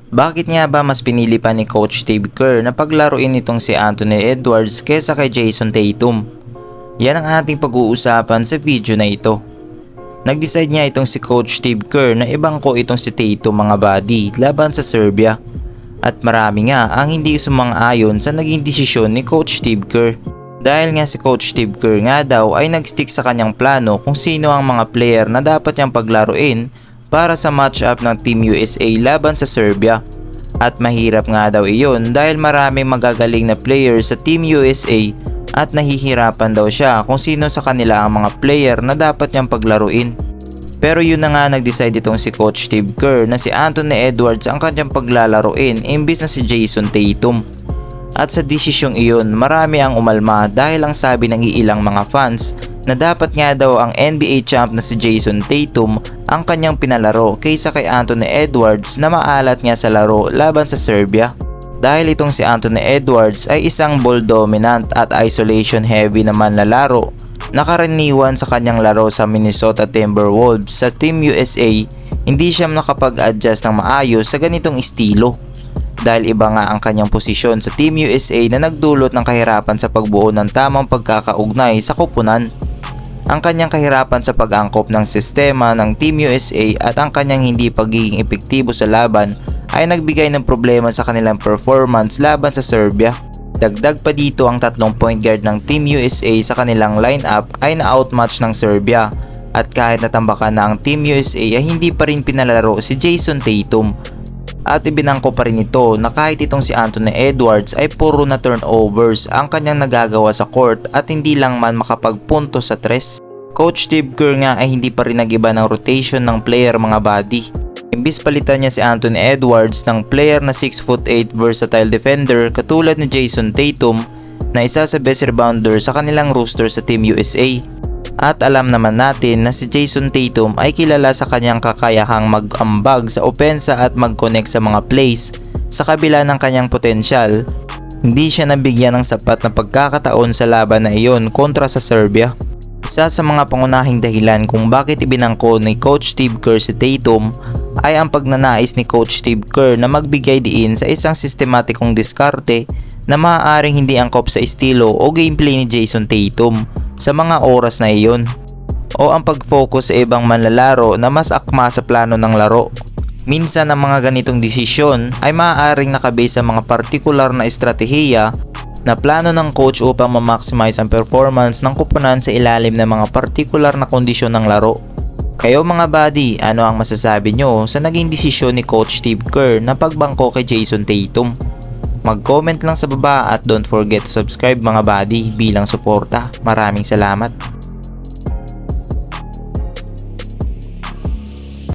Bakit nga ba mas pinili pa ni Coach Steve Kerr na paglaruin itong si Anthony Edwards kesa kay Jason Tatum? Yan ang ating pag-uusapan sa video na ito. Nag-decide niya itong si Coach Steve Kerr na ibangko itong si Tatum mga buddy laban sa Serbia. At marami nga ang hindi sumang-ayon sa naging desisyon ni Coach Steve Kerr. Dahil nga si Coach Steve Kerr nga daw ay nag-stick sa kanyang plano kung sino ang mga player na dapat niyang paglaruin para sa matchup ng Team USA laban sa Serbia. At mahirap nga daw iyon dahil maraming magagaling na players sa Team USA at nahihirapan daw siya kung sino sa kanila ang mga player na dapat niyang paglaruin. Pero yun na nga nag-decide itong si Coach Steve Kerr na si Anthony Edwards ang kanyang paglalaruin imbis na si Jason Tatum. At sa desisyong iyon marami ang umalma dahil ang sabi ng ilang mga fans na dapat nga daw ang NBA champ na si Jason Tatum ang kanyang pinalaro kaysa kay Anthony Edwards na maalat nga sa laro laban sa Serbia. Dahil itong si Anthony Edwards ay isang ball dominant at isolation heavy naman na laro na karaniwan sa kanyang laro sa Minnesota Timberwolves. Sa Team USA, hindi siya nakapag-adjust ng maayos sa ganitong estilo. Dahil iba nga ang kanyang posisyon sa Team USA na nagdulot ng kahirapan sa pagbuo ng tamang pagkakaugnay sa koponan. Ang kanyang kahirapan sa pag-angkop ng sistema ng Team USA at ang kanyang hindi pagiging epektibo sa laban ay nagbigay ng problema sa kanilang performance laban sa Serbia. Dagdag pa dito ang 3 point guard ng Team USA sa kanilang lineup ay na-outmatch ng Serbia at kahit natambakan na ang Team USA ay hindi pa rin pinalaro si Jason Tatum. At ibinangko pa rin ito na kahit itong si Anthony Edwards ay puro na turnovers ang kanyang nagagawa sa court at hindi lang man makapagpunto sa tres. Coach Steve Kerr nga ay hindi pa rin nag-iba ng rotation ng player mga buddy. Imbis palitan niya si Anthony Edwards ng player na 6'8" versatile defender katulad ni Jason Tatum na isa sa best rebounder sa kanilang roster sa Team USA. At alam naman natin na si Jason Tatum ay kilala sa kanyang kakayahang mag-ambag sa opensa at mag-connect sa mga plays. Sa kabila ng kanyang potensyal, hindi siya nabigyan ng sapat na pagkakataon sa laban na iyon kontra sa Serbia. Isa sa mga pangunahing dahilan kung bakit ibinangko ni Coach Steve Kerr si Tatum ay ang pagnanais ni Coach Steve Kerr na magbigay diin sa isang sistematikong diskarte na maaaring hindi angkop sa estilo o gameplay ni Jason Tatum sa mga oras na iyon, o ang pag-focus sa ibang manlalaro na mas akma sa plano ng laro. Minsan ang mga ganitong desisyon ay maaaring nakabase sa mga partikular na estratehiya na plano ng coach upang ma-maximize ang performance ng koponan sa ilalim ng mga partikular na kondisyon ng laro. Kayo mga buddy, ano ang masasabi nyo sa naging desisyon ni Coach Steve Kerr na pagbangko kay Jason Tatum? Mag-comment lang sa baba at don't forget to subscribe mga buddy bilang suporta. Maraming salamat.